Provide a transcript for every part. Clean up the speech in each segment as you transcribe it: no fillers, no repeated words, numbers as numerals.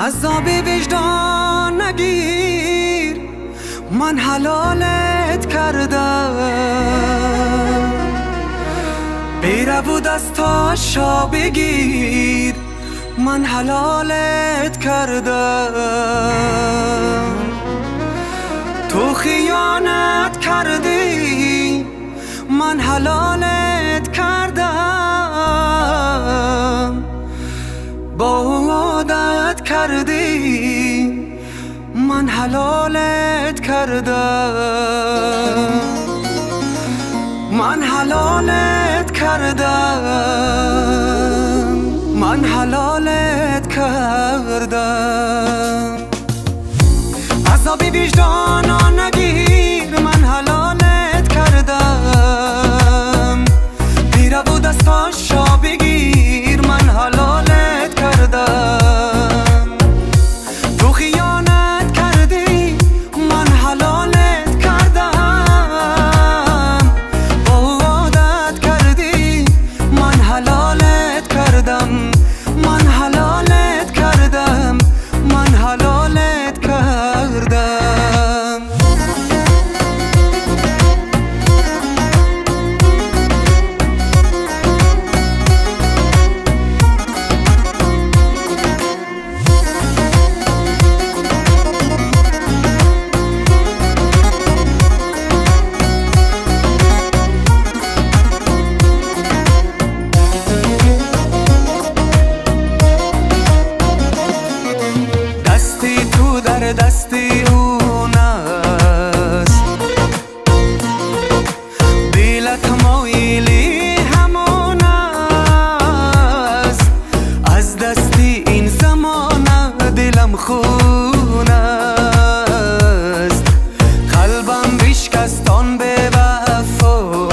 عذاب وجدان نگیر، من حلالت کردم. بره و دستاشا بگیر، من حلالت کردم. تو خیانت کردی، من حلالت کردم. با عادت کردی، من حلالت کردم. من حلالت کردم، من حلالت کردم. عذابی وجدانا نگیر، من حلالت کردم. بره و دستاشا بگیر، من حلالت کردم. تو خیانت کردی، من حلالت کردم. با عادت کردی، من حلالت کردم. من حلالت کردم، من حلالت کردم. دستی اون است، دلت مایلی همون است. از دستی این زمانه دلم خون است. قلبم بشکستان به وفا،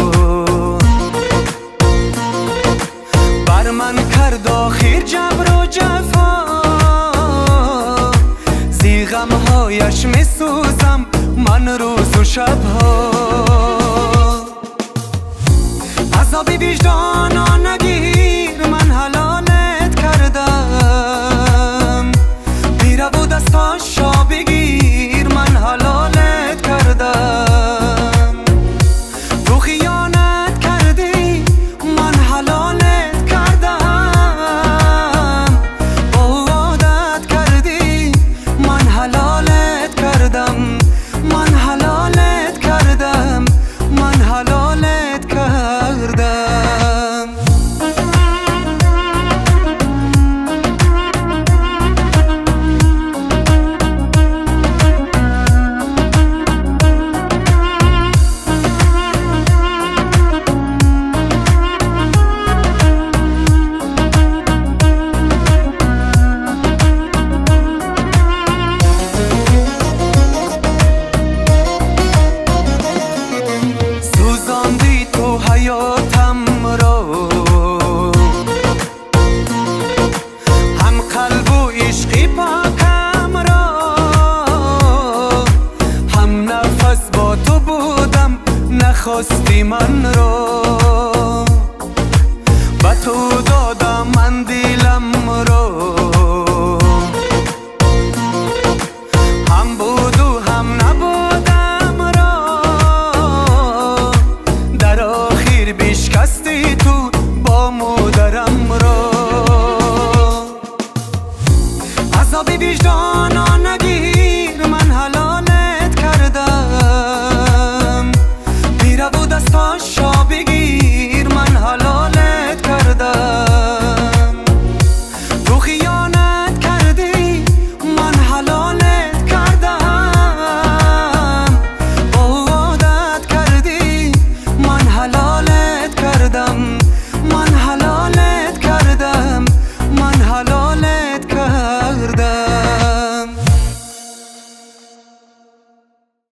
بر من کرد آخر جبر و جفا. غمهایش می سوزم من روز و شبها. عذابی وجدانا نگیر،